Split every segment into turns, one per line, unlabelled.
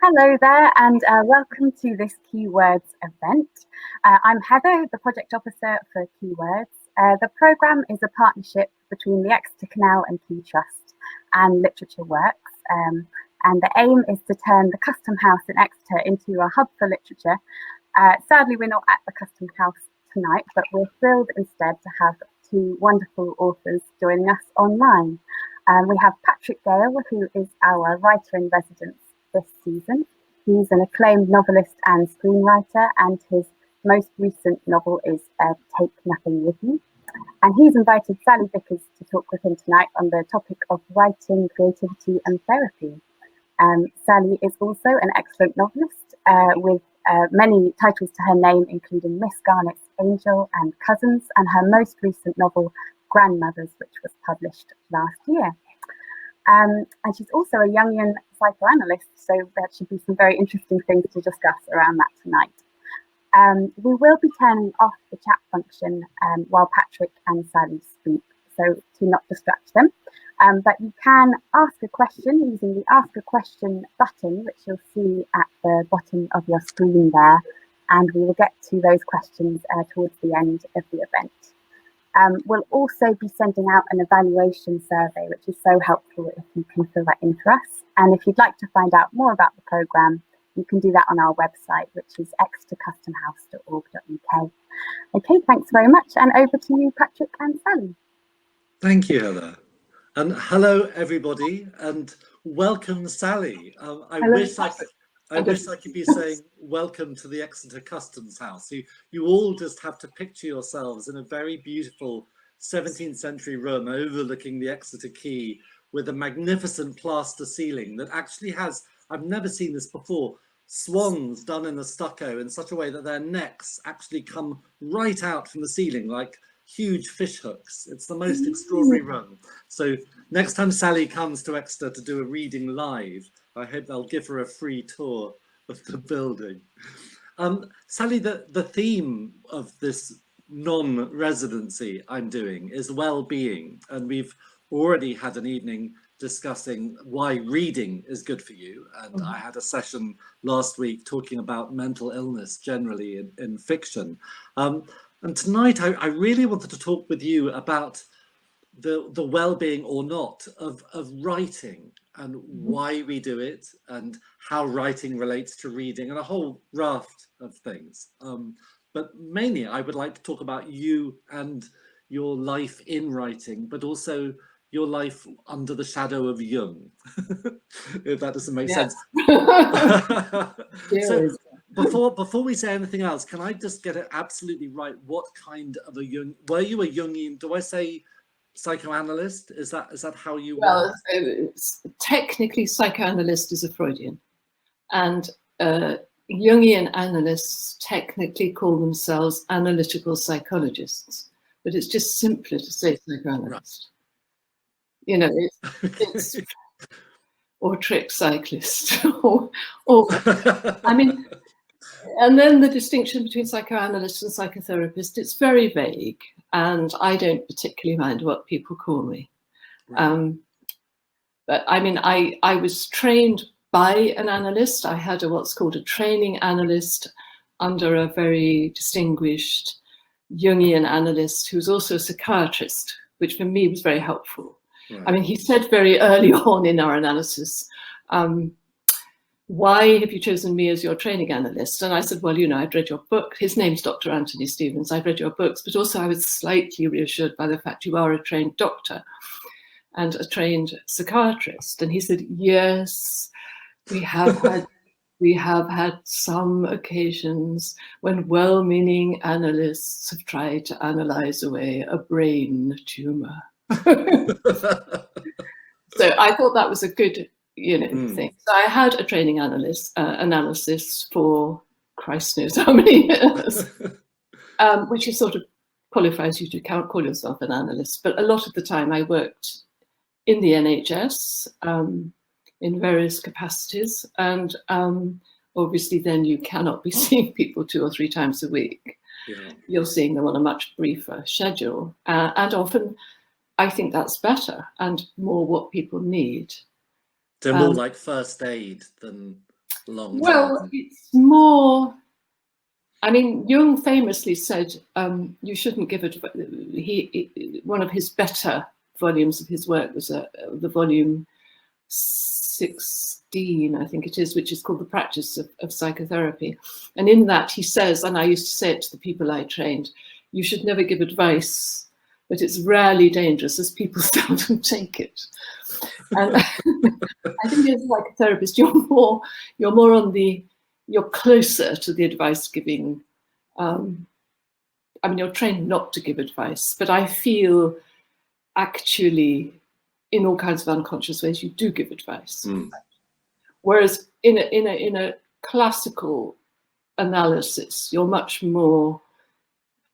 Hello there, and welcome to this Keywords event. I'm Heather, the Project Officer for Keywords. The programme is a partnership between the Exeter Canal and Key Trust and Literature Works, and the aim is to turn the Custom House in Exeter into a hub for literature. Sadly, we're not at the Custom House tonight, but we're thrilled instead to have two wonderful authors joining us online. We have Patrick Gale, who is our writer-in-residence this season. He's an acclaimed novelist and screenwriter, and his most recent novel is Take Nothing With You. And he's invited Salley Vickers to talk with him tonight on the topic of writing, creativity and therapy. Salley is also an excellent novelist with many titles to her name, including Miss Garnet's Angel and Cousins, and her most recent novel, Grandmothers, which was published last year. And she's also a Jungian psychoanalyst, so there should be some very interesting things to discuss around that tonight. We will be turning off the chat function while Patrick and Salley speak, so to not distract them. But you can ask a question using the Ask a Question button, which you'll see at the bottom of your screen there, and we will get to those questions towards the end of the event. We'll also be sending out an evaluation survey, which is so helpful if you can fill that in for us. And if you'd like to find out more about the programme, you can do that on our website, which is exetercustomhouse.org.uk. Okay, thanks very much. And over to you, Patrick and Salley.
Thank you, Heather. And hello, everybody, and welcome, Salley. I wish I could be saying welcome to the Exeter Customs House. You all just have to picture yourselves in a very beautiful 17th century room overlooking the Exeter Quay with a magnificent plaster ceiling that actually has, I've never seen this before, swans done in a stucco in such a way that their necks actually come right out from the ceiling like huge fish hooks. It's the most extraordinary room. So next time Salley comes to Exeter to do a reading live, I hope they'll give her a free tour of the building. Salley, the theme of this non-residency I'm doing is well-being, and we've already had an evening discussing why reading is good for you, and I had a session last week talking about mental illness generally in fiction. And tonight I really wanted to talk with you about the well-being or not of writing, and why we do it, and how writing relates to reading, and a whole raft of things. But mainly I would like to talk about you and your life in writing, but also your life under the shadow of Jung, if that doesn't make sense. So before we say anything else, can I just get it absolutely right? What kind of a Jung, were you a Jungian, do I say psychoanalyst? Is that how you
Well, technically psychoanalyst is a Freudian, and Jungian analysts technically call themselves analytical psychologists, but it's just simpler to say psychoanalyst. Right. You know, it's or trick cyclist, or I mean, and then the distinction between psychoanalyst and psychotherapist, it's very vague, and I don't particularly mind what people call me. Right. But I mean, I was trained by an analyst. I had what's called a training analyst under a very distinguished Jungian analyst who was also a psychiatrist, which for me was very helpful. Right. I mean, he said very early on in our analysis, why have you chosen me as your training analyst? And I said, well, you know, I'd read your book. His name's Dr. Anthony Stevens. I'd read your books, but also I was slightly reassured by the fact you are a trained doctor and a trained psychiatrist. And he said, yes, we have had some occasions when well-meaning analysts have tried to analyze away a brain tumor. So I thought that was a good, you know, thing. So I had a training analysis for Christ knows how many years, which is sort of qualifies you to call yourself an analyst. But a lot of the time I worked in the NHS in various capacities, and obviously then you cannot be seeing people 2 or 3 times a week. Yeah. You're seeing them on a much briefer schedule, and often I think that's better and more what people need.
So more like first aid than
Well, it's more. I mean, Jung famously said you shouldn't give it. One of his better volumes of his work was the volume 16, I think it is, which is called The Practice of Psychotherapy. And in that he says, and I used to say it to the people I trained, you should never give advice, but it's rarely dangerous as people seldom take it. And I think as a psychotherapist, you're more on the, you're closer to the advice giving. I mean, you're trained not to give advice, but I feel actually in all kinds of unconscious ways you do give advice. Whereas in a classical analysis, you're much more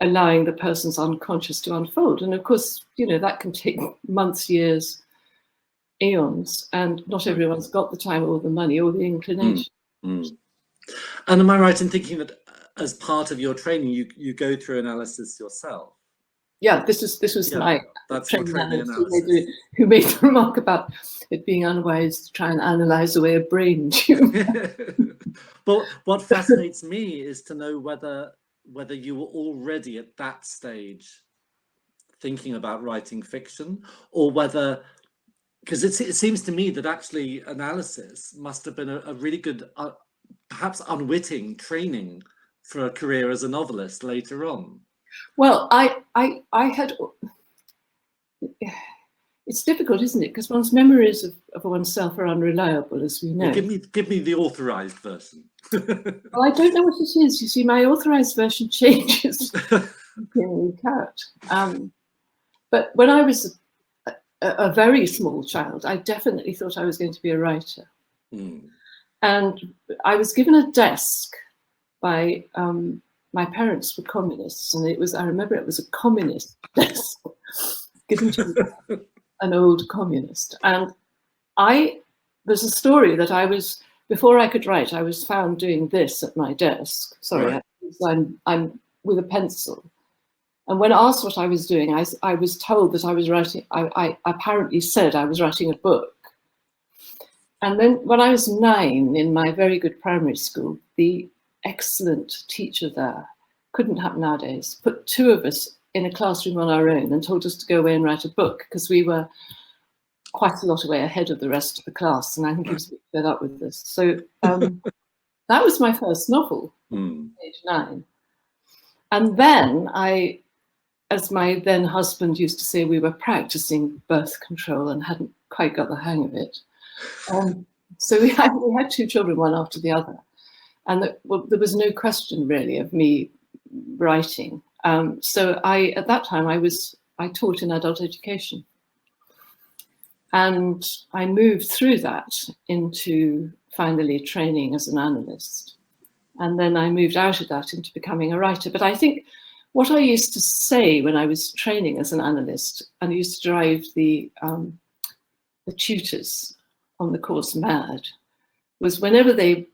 allowing the person's unconscious to unfold. And of course, you know, that can take months, years, eons, and not everyone's got the time or the money or the inclination.
And am I right in thinking that as part of your training, you go through analysis yourself? Yeah,
this was my
training analyst
who made the remark about it being unwise to try and analyze away a brain tumor.
But what fascinates me is to know whether you were already at that stage thinking about writing fiction, or whether, because it seems to me that actually analysis must have been a really good, perhaps unwitting training for a career as a novelist later on.
Well, I had, it's difficult, isn't it? Because one's memories of oneself are unreliable, as we know.
Well, give me the authorized version.
Well, I don't know what it is. You see, my authorized version changes in week out. But when I was a very small child, I definitely thought I was going to be a writer. And I was given a desk by my parents were communists, and I remember it was a communist desk given to an old communist. And there's a story that before I could write, I was found doing this at my desk. Sorry, right. I'm with a pencil. And when asked what I was doing, I was told that I was writing, I apparently said I was writing a book. And then when I was 9 in my very good primary school, the excellent teacher there, couldn't happen nowadays, put 2 of us in a classroom on our own and told us to go away and write a book, because we were quite a lot away ahead of the rest of the class, and I think he was a bit fed up with this. So that was my first novel, age 9. And then as my then husband used to say, we were practicing birth control and hadn't quite got the hang of it. So we had 2 children, one after the other. And there was no question really of me writing. So at that time, I taught in adult education. And I moved through that into finally training as an analyst. And then I moved out of that into becoming a writer. But I think what I used to say when I was training as an analyst, and I used to drive the tutors on the course mad, was whenever they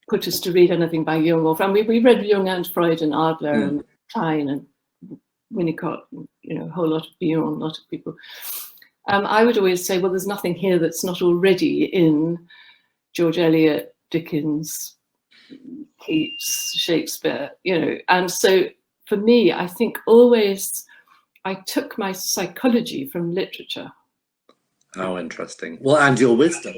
put us to read anything by Jung, we read Jung and Freud and Adler and Klein and Winnicott, and, you know, a whole lot of Bion, a lot of people. I would always say, well, there's nothing here that's not already in George Eliot, Dickens, Keats, Shakespeare, you know. And so for me, I think always I took my psychology from literature.
How interesting. Well, and your wisdom.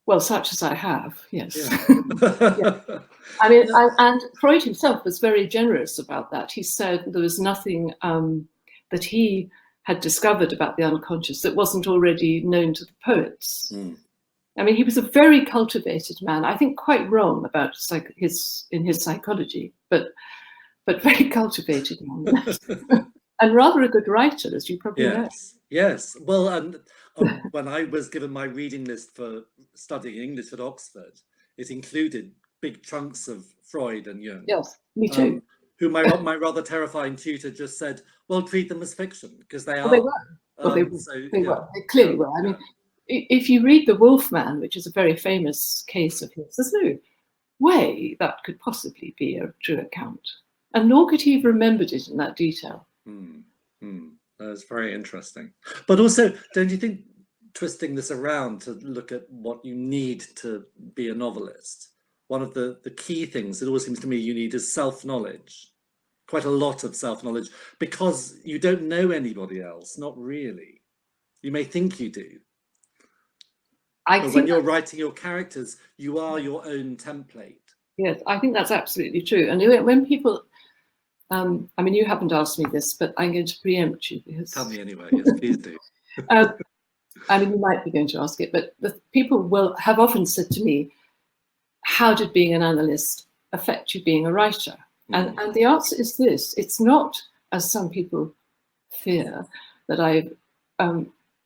Well, such as I have, yes.
Yeah.
Yeah. I mean, and Freud himself was very generous about that. He said there was nothing that he had discovered about the unconscious that wasn't already known to the poets. I mean, he was a very cultivated man. I think quite wrong about his psychology, but very cultivated man. And rather a good writer, as you probably know.
Yes. Well, and when I was given my reading list for studying English at Oxford, it included big chunks of Freud and Jung.
Yes, me too.
Who my rather terrifying tutor just said, well, treat them as fiction, because they are.
They were. They were. They clearly were. I mean, if you read The Wolfman, which is a very famous case of his, there's no way that could possibly be a true account. And nor could he have remembered it in that detail.
That's very interesting. But also, don't you think twisting this around to look at what you need to be a novelist, one of the key things it always seems to me you need is self-knowledge, quite a lot of self-knowledge, because you don't know anybody else, not really. You may think you do. But when you're writing your characters, you are your own template.
Yes, I think that's absolutely true. And when people, I mean, you haven't asked me this, but I'm going to preempt you because...
Tell me anyway, yes, please do.
I mean, you might be going to ask it, but the people have often said to me, how did being an analyst affect you being a writer? And the answer is this: it's not, as some people fear, that I've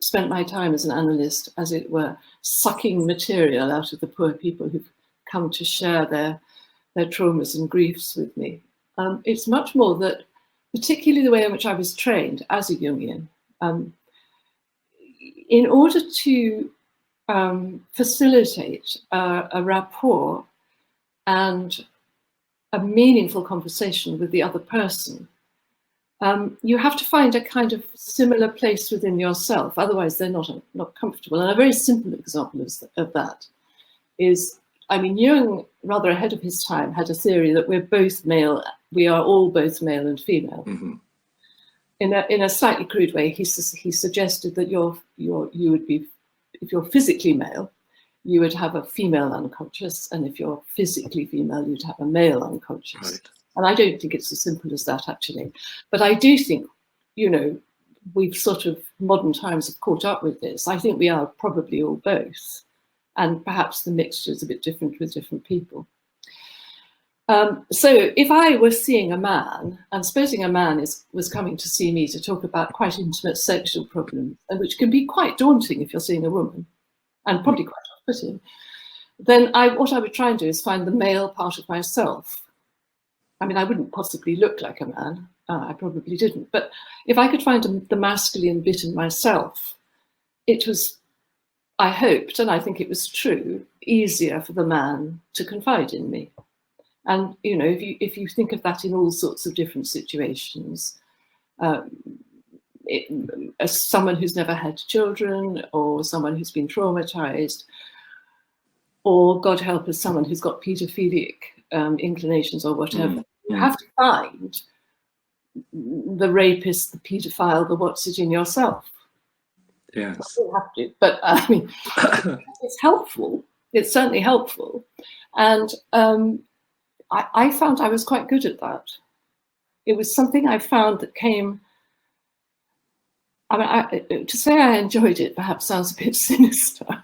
spent my time as an analyst, as it were, sucking material out of the poor people who've come to share their traumas and griefs with me. It's much more that, particularly the way in which I was trained as a Jungian, in order to facilitate a rapport and a meaningful conversation with the other person, you have to find a kind of similar place within yourself. Otherwise, they're not comfortable. And a very simple example of that is, I mean, Jung, rather ahead of his time, had a theory that we're both male. We are all both male and female.
Mm-hmm.
In a slightly crude way, he suggested that you would be, if you're physically male, you would have a female unconscious, and if you're physically female, you'd have a male unconscious.
Right.
And I don't think it's as simple as that, actually. But I do think, you know, we've sort of, modern times have caught up with this. I think we are probably all both. And perhaps the mixture is a bit different with different people. So if I was seeing a man, and supposing a man was coming to see me to talk about quite intimate sexual problems, and which can be quite daunting if you're seeing a woman, and probably quite off-putting, then what I would try and do is find the male part of myself. I mean, I wouldn't possibly look like a man. I probably didn't. But if I could find the masculine bit in myself, it was, I hoped, and I think it was true, easier for the man to confide in me. And, you know, if you think of that in all sorts of different situations, as someone who's never had children, or someone who's been traumatized, or God help us, someone who's got paedophilic inclinations or whatever, you have to find the rapist, the paedophile, the what's it in yourself.
Yes.
You have to, but I mean, it's helpful. It's certainly helpful. And I found I was quite good at that. It was something I found that came, I mean, to say I enjoyed it perhaps sounds a bit sinister.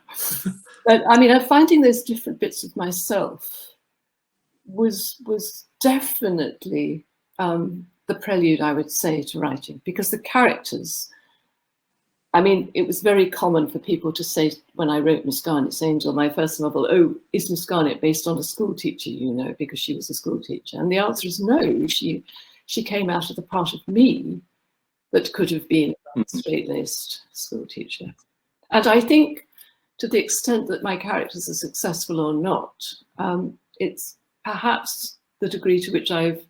But I mean, finding those different bits of myself was definitely the prelude, I would say, to writing, because the characters, I mean, it was very common for people to say, when I wrote Miss Garnet's Angel, my first novel, oh, is Miss Garnet based on a school teacher, you know, because she was a school teacher? And the answer is no, she came out of the part of me that could have been a straight-laced school teacher. And I think, to the extent that my characters are successful or not, it's perhaps the degree to which I've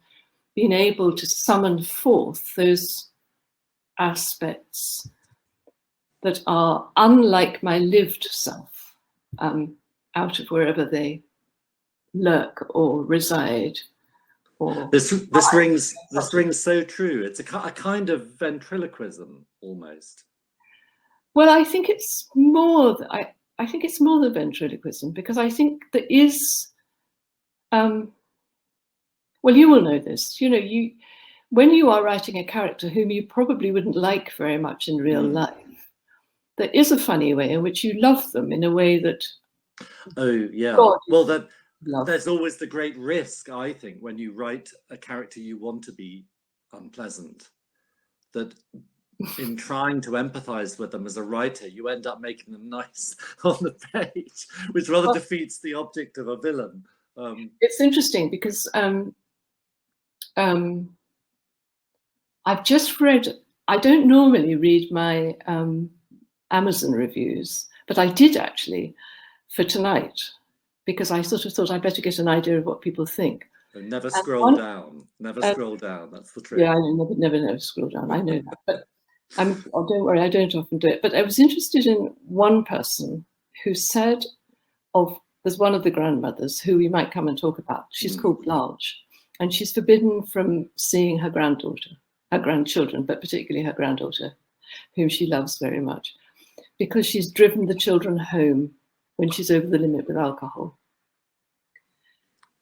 been able to summon forth those aspects that are unlike my lived self, out of wherever they lurk or reside. Or
this rings so true. It's a kind of ventriloquism almost.
Well, I think it's more. I think it's more than ventriloquism, because I think there is. Well, you will know this. You know, when you are writing a character whom you probably wouldn't like very much in real life, there is a funny way in which you love them in a way that.
Oh yeah.
God,
well, there's always the great risk, I think, when you write a character you want to be unpleasant, that in trying to empathize with them as a writer, you end up making them nice on the page, which rather defeats the object of a villain.
It's interesting because I've just read, I don't normally read my Amazon reviews, but I did actually for tonight, because I sort of thought I'd better get an idea of what people think.
So never scroll down. Never scroll down. That's the trick.
Yeah, I never scroll down. I know that. Oh, don't worry, I don't often do it. But I was interested in one person who said there's one of the grandmothers who we might come and talk about. She's called Blanche, and she's forbidden from seeing her grandchildren, but particularly her granddaughter, whom she loves very much, because she's driven the children home when she's over the limit with alcohol.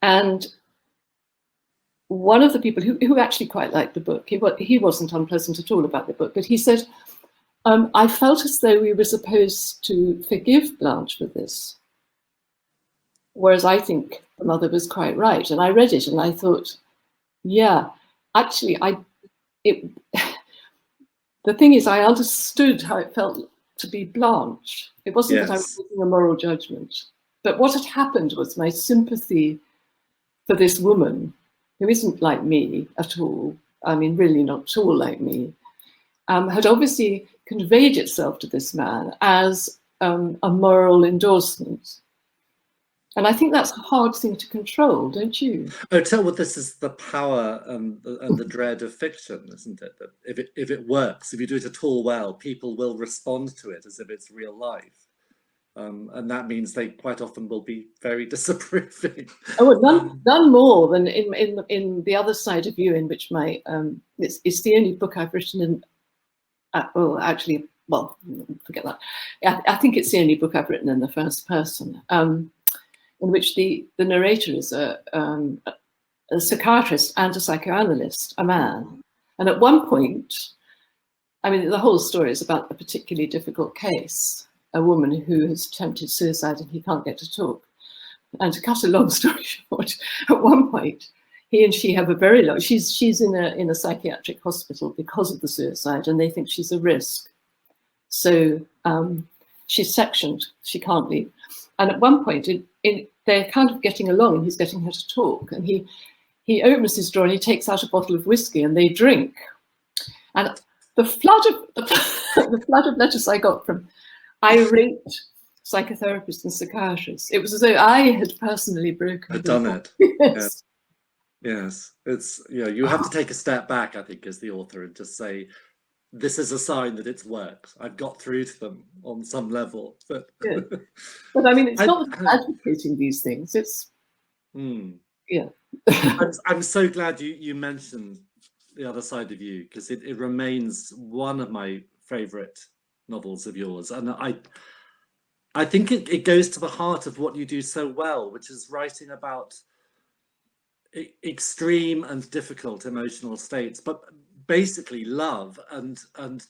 And one of the people who actually quite liked the book, he wasn't unpleasant at all about the book, but he said, I felt as though we were supposed to forgive Blanche for this, whereas I think the mother was quite right. And I read it and I thought, yeah, actually, the thing is, I understood how it felt to be Blanche. It wasn't that I was making a moral judgment, but what had happened was my sympathy for this woman, who isn't like me at all, I mean, really not at all like me, had obviously conveyed itself to this man as a moral endorsement. And I think that's a hard thing to control, don't you?
Oh, this is the power and the dread of fiction, isn't it? That if it works, if you do it at all well, people will respond to it as if it's real life. And that means they quite often will be very disapproving.
Oh, none more than in The Other Side of You, in which it's the only book I've written in. Forget that. I think it's the only book I've written in the first person, in which the narrator is a psychiatrist and a psychoanalyst, a man. And at one point, I mean, the whole story is about a particularly difficult case, a woman who has attempted suicide and he can't get to talk. And to cut a long story short, at one point, he and she have a very long, she's in a psychiatric hospital because of the suicide, and they think she's a risk. So she's sectioned, she can't leave. And at one point, they're kind of getting along, and he's getting her to talk. And he opens his drawer and he takes out a bottle of whiskey, and they drink. And the flood of letters I got from irate psychotherapists and psychiatrists, it was as though I had personally broken.
Done it. Yes. It's you have to take a step back, I think, as the author, and just say, this is a sign that it's worked. I've got through to them on some level. But
but I mean, it's not advocating these things. It's yeah.
I'm so glad you mentioned The Other Side of You, because it remains one of my favorite novels of yours, and I think it goes to the heart of what you do so well, which is writing about extreme and difficult emotional states, but basically love and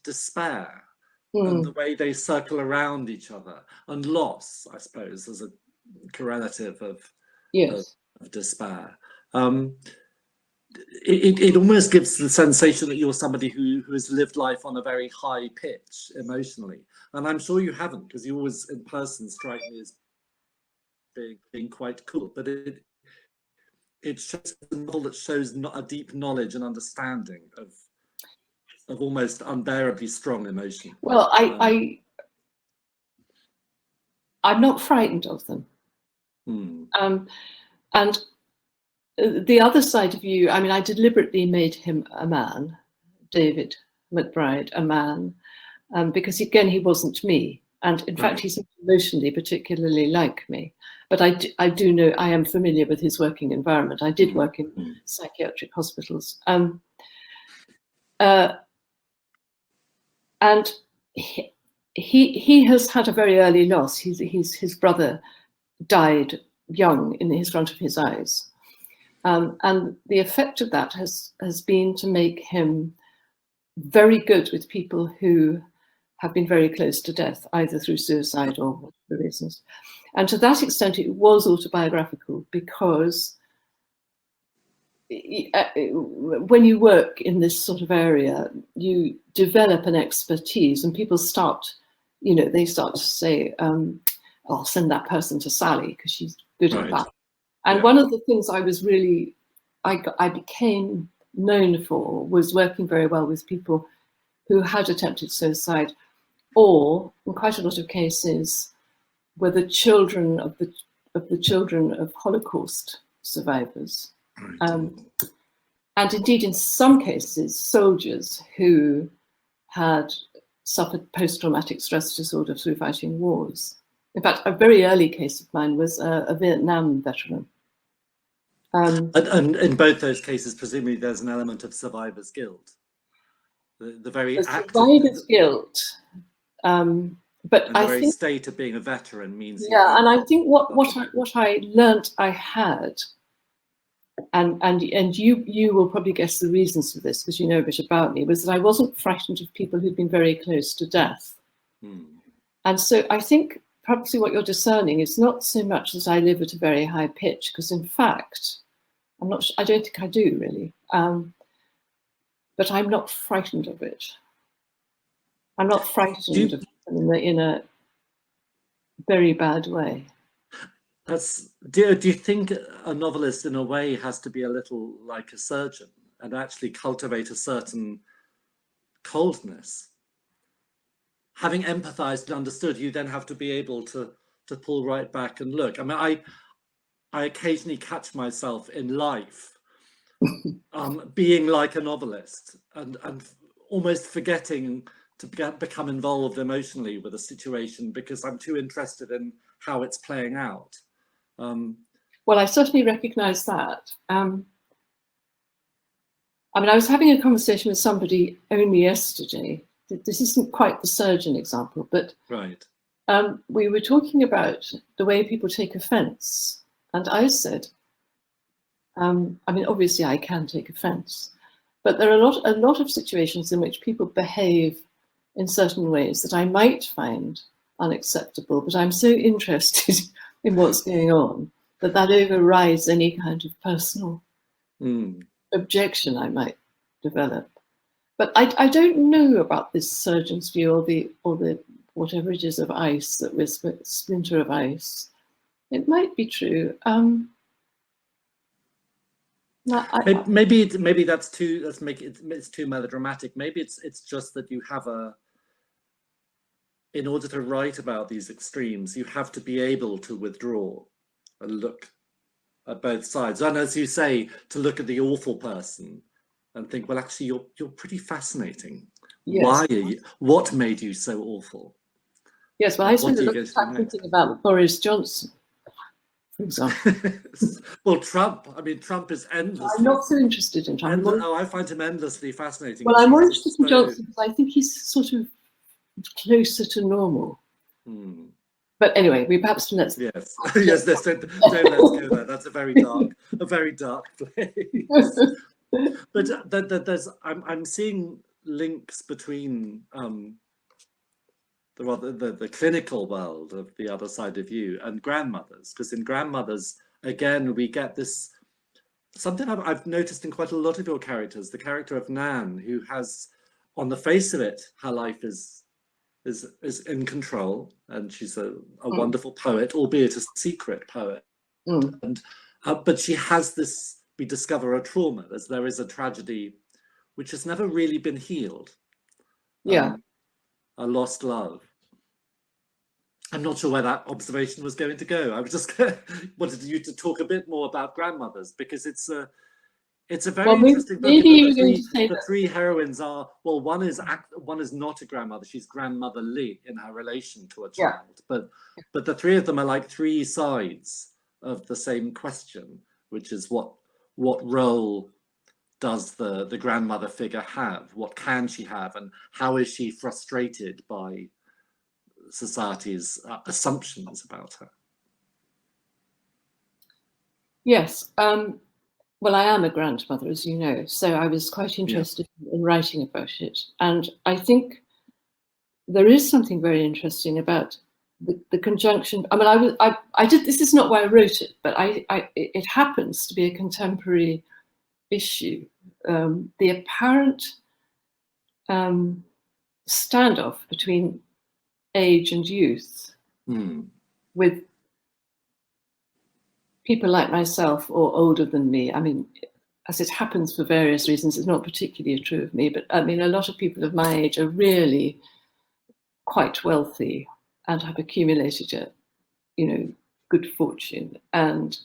despair, and the way they circle around each other, and loss, I suppose, as a correlative of despair. It almost gives the sensation that you're somebody who has lived life on a very high pitch emotionally, and I'm sure you haven't, because you always in person strike me as being quite cool. But it shows a novel that shows a deep knowledge and understanding of almost unbearably strong emotion.
Well, I'm not frightened of them. And The Other Side of You, I mean, I deliberately made him a man, David McBride, a man, because again, he wasn't me. And in fact, he's not emotionally particularly like me. But I do know, I am familiar with his working environment. I did work in psychiatric hospitals. And he has had a very early loss. His brother died young in his front of his eyes. And the effect of that has been to make him very good with people who have been very close to death, either through suicide or whatever reasons. And to that extent, it was autobiographical, because when you work in this sort of area, you develop an expertise, and people start, they start to say, I'll send that person to Sally because she's good at that. And one of the things I was really, I became known for was working very well with people who had attempted suicide, or in quite a lot of cases were the children of the children of Holocaust survivors. And indeed, in some cases, soldiers who had suffered post-traumatic stress disorder through fighting wars. In fact, a very early case of mine was a Vietnam veteran.
And in both those cases, presumably there's an element of survivor's guilt. The very act
survivor's guilt. But
and the
I
very
think
state of being a veteran means
and I think what I learnt I had, and you will probably guess the reasons for this because you know a bit about me, was that I wasn't frightened of people who'd been very close to death. And so I think probably what you're discerning is not so much that I live at a very high pitch, because in fact, I don't think I do really. But I'm not frightened of it. I'm not frightened of it in a very bad way.
Do you think a novelist in a way has to be a little like a surgeon and actually cultivate a certain coldness? Having empathized and understood, you then have to be able to pull right back and look. I mean, I occasionally catch myself in life being like a novelist and almost forgetting to become involved emotionally with a situation because I'm too interested in how it's playing out.
Well, I certainly recognize that. I mean, I was having a conversation with somebody only yesterday. This isn't quite the surgeon example, but
right.
We were talking about the way people take offense. And I said, I mean, obviously I can take offense, but there are a lot of situations in which people behave in certain ways that I might find unacceptable, but I'm so interested in what's going on that overrides any kind of personal objection I might develop. But I don't know about this surgeon's view or the whatever it is of ice that was splinter of ice. It might be true.
Maybe that's too. Let's make it. It's too melodramatic. Maybe it's just that you have in order to write about these extremes, you have to be able to withdraw and look at both sides. And as you say, to look at the awful person and think, well, actually, you're pretty fascinating. Yes. Why are you? What made you so awful?
Yes, well, I spent a lot of time thinking about Boris Johnson, for example.
Well, Trump. I mean, Trump is endless.
I'm not so interested in Trump.
I find him endlessly fascinating.
Well, I'm more interested in Johnson because I think he's sort of closer to normal. But anyway, we perhaps let's
yes. Let's go there. That's a very dark place. But there's I'm seeing links between the clinical world of the other side of you and grandmothers, because in grandmothers again we get this something I've noticed in quite a lot of your characters. The character of Nan, who has, on the face of it, her life is in control, and she's a wonderful poet, albeit a secret poet. And but she has this. We discover a trauma. There is a tragedy which has never really been healed.
Yeah.
A lost love. I'm not sure where that observation was going to go. I was just wanted you to talk a bit more about grandmothers, because it's a very interesting book. The three heroines are, well, one is not a grandmother. She's grandmotherly in her relation to a child. Yeah. But the three of them are like three sides of the same question, which is what role does the grandmother figure have? What can she have? And how is she frustrated by society's assumptions about her?
Yes. Well, I am a grandmother, as you know, so I was quite interested in writing about it. And I think there is something very interesting about the conjunction. I mean, I did, this is not why I wrote it, but it happens to be a contemporary issue. The apparent standoff between age and youth with people like myself or older than me. I mean, as it happens for various reasons, it's not particularly true of me, but I mean, a lot of people of my age are really quite wealthy and have accumulated good fortune, and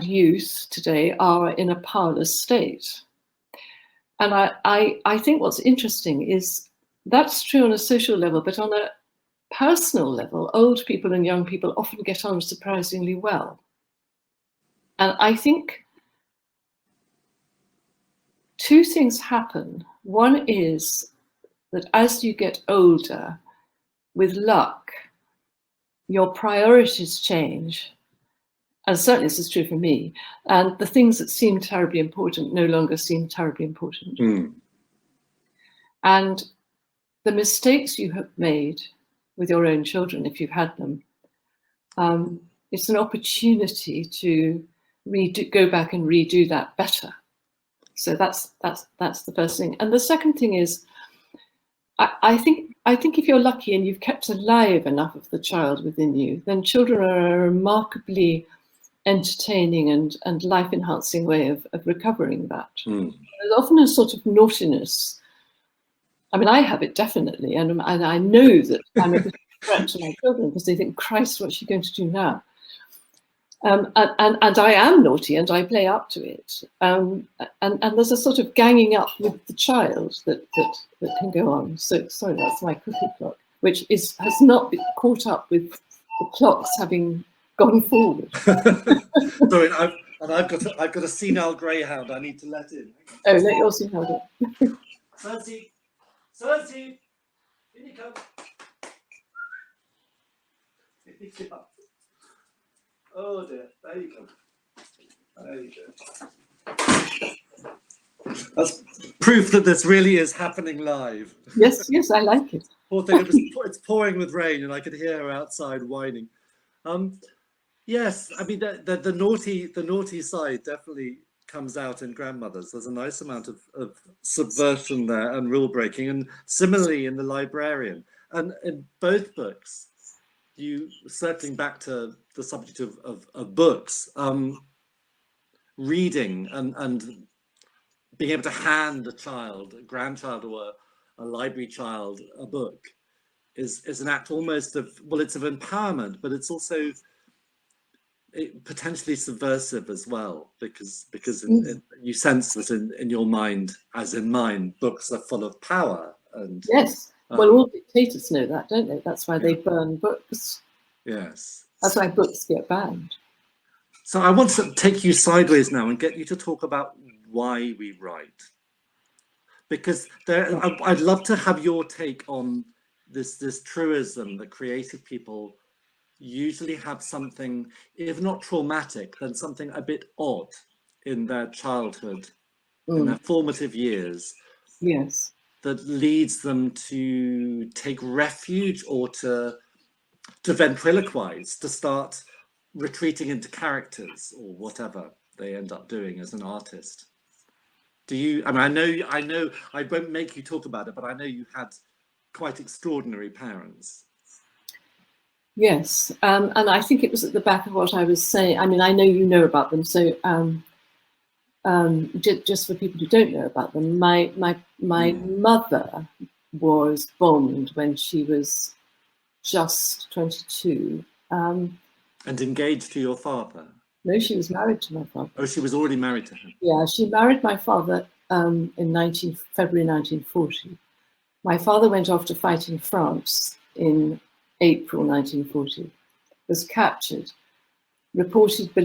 youth today are in a powerless state. And I think what's interesting is that's true on a social level, but on a personal level, old people and young people often get on surprisingly well. And I think two things happen. One is that as you get older, with luck, your priorities change. And certainly this is true for me. And the things that seem terribly important no longer seem terribly important.
Mm.
And the mistakes you have made with your own children, if you've had them, it's an opportunity to go back and redo that better. So that's the first thing. And the second thing is, I think if you're lucky and you've kept alive enough of the child within you, then children are a remarkably entertaining and life-enhancing way of recovering that.
Mm.
There's often a sort of naughtiness. I mean, I have it definitely, and I know that I'm a threat to my children because they think, Christ, what's she going to do now? And I am naughty and I play up to it. And there's a sort of ganging up with the child that can go on. So sorry, that's my cookie clock, which has not been caught up with the clocks having gone forward.
Sorry, I've got a senile greyhound I need to let in.
Oh, let your senile go.
Cersei, in you come. Oh dear, there you go. There you go. That's proof that this really is happening live.
Yes, I like it.
Poor thing, it's pouring with rain and I could hear her outside whining. Yes, I mean the naughty side definitely comes out in grandmothers. There's a nice amount of subversion there and rule breaking, and similarly in The Librarian. And in both books, you circling back to the subject of books, reading and being able to hand a grandchild or a library child a book is an act almost of, well, it's of empowerment, but it's also potentially subversive as well, because you sense that in your mind, as in mine, books are full of power. And
yes, well, all dictators know that, don't they? That's why they burn books.
Yes,
that's why books get banned.
So I want to take you sideways now and get you to talk about why we write, because I'd love to have your take on this truism that creative people usually have something, if not traumatic, then something a bit odd in their childhood, in their formative years.
Yes.
That leads them to take refuge or to ventriloquize, to start retreating into characters or whatever they end up doing as an artist. Do you, I mean, I know, I won't make you talk about it, but I know you had quite extraordinary parents.
Yes, and I think it was at the back of what I was saying. I mean, I know you know about them, so just for people who don't know about them, my mother was bombed when she was just 22. And
engaged to your father?
No, she was married to my father.
Oh, she was already married to him? Yeah,
she married my father in February 1940. My father went off to fight in France in April 1940, was captured, reported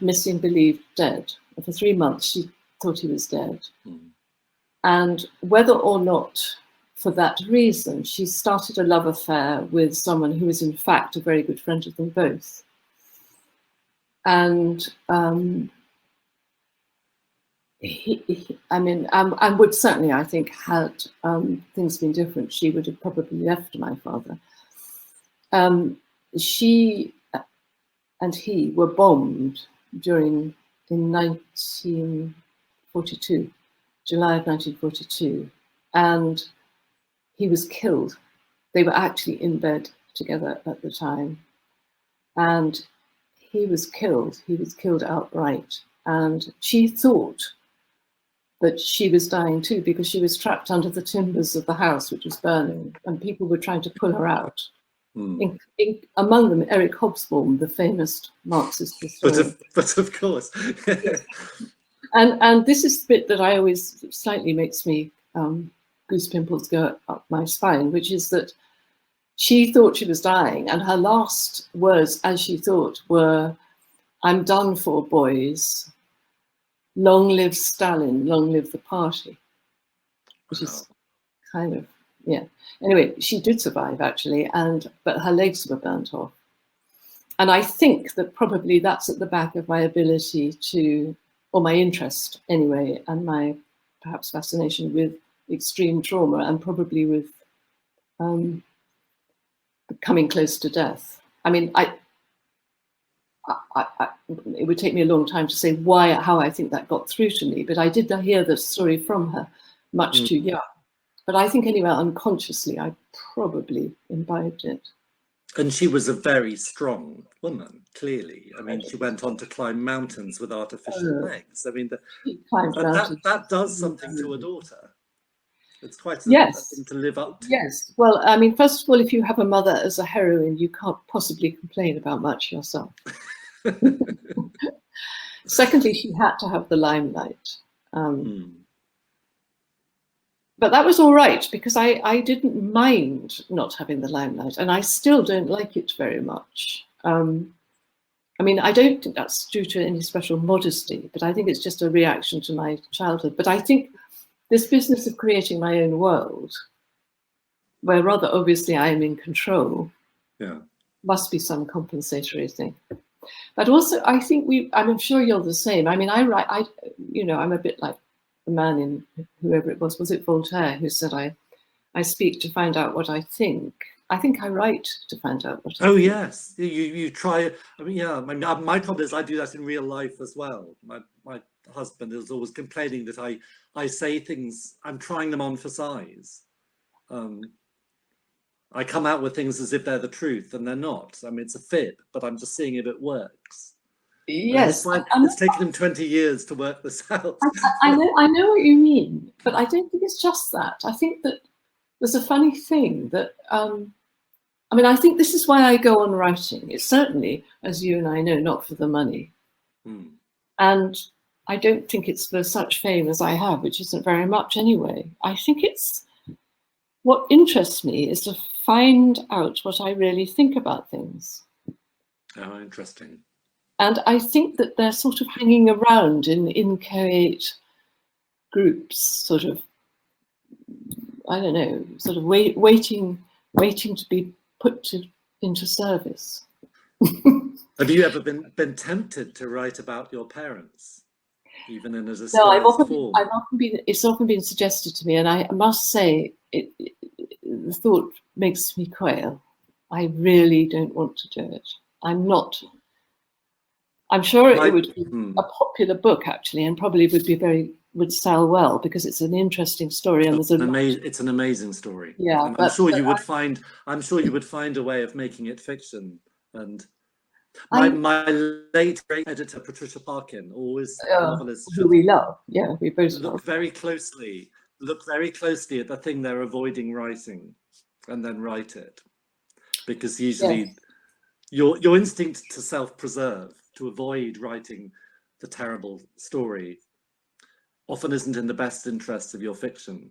missing, believed dead. And for 3 months, she thought he was dead. And whether or not for that reason, she started a love affair with someone who was in fact a very good friend of them both. And I would certainly, I think, had things been different, she would have probably left my father. She and he were bombed in 1942, July of 1942, and he was killed. They were actually in bed together at the time, and he was killed. He was killed outright, and she thought that she was dying too, because she was trapped under the timbers of the house, which was burning, and people were trying to pull her out. Among them, Eric Hobsbawm, the famous Marxist historian.
But of course.
Yes. And this is the bit that I always slightly makes me goose pimples go up my spine, which is that she thought she was dying, and her last words, as she thought, were, "I'm done for, boys. Long live Stalin, long live the party." Which is kind of, yeah. Anyway, she did survive, actually, but her legs were burnt off. And I think that probably that's at the back of my ability to, or my interest anyway, and my perhaps fascination with extreme trauma, and probably with coming close to death. I mean, it would take me a long time to say how I think that got through to me, but I did hear the story from her much too young. But I think anyway, unconsciously, I probably imbibed it.
And she was a very strong woman, clearly. I mean, she went on to climb mountains with artificial legs. I mean, that does something to a daughter. It's quite a thing to live up to.
Yes. Well, I mean, first of all, if you have a mother as a heroine, you can't possibly complain about much yourself. Secondly, she had to have the limelight. But that was all right, because I didn't mind not having the limelight, and I still don't like it very much. I mean, I don't think that's due to any special modesty, but I think it's just a reaction to my childhood. But I think this business of creating my own world, where rather obviously I am in control, must be some compensatory thing. But also, I think I'm sure you're the same. I mean, I'm a bit like the man in whoever it was it Voltaire, who said, I speak to find out what I think. I think I write to find out what I think.
Yes, you try. I mean, my problem is I do that in real life as well. My husband is always complaining that I say things, I'm trying them on for size. I come out with things as if they're the truth, and they're not. I mean, it's a fib, but I'm just seeing if it works.
Yes,
it's taken him 20 years to work this out.
I know what you mean, but I don't think it's just that. I think that there's a funny thing that, I mean, I think this is why I go on writing. It's certainly, as you and I know, not for the money. And I don't think it's for such fame as I have, which isn't very much anyway. I think what interests me is to find out what I really think about things.
Oh, interesting.
And I think that they're sort of hanging around in inchoate groups, sort of, I don't know, sort of waiting to be put into service.
Have you ever been tempted to write about your parents, even in as a
No,
form?
It's often been suggested to me, and I must say, the thought makes me quail. I really don't want to do it. I'm sure it would be a popular book, actually, and probably would sell well, because it's an interesting story, and
it's an amazing story.
Yeah,
I'm sure you would find a way of making it fiction. And my late great editor Patricia Parkin, always novelist,
who we love. Yeah, we both
look very closely at the thing they're avoiding writing, and then write it, because usually your instinct to self-preserve, to avoid writing the terrible story, often isn't in the best interests of your fiction.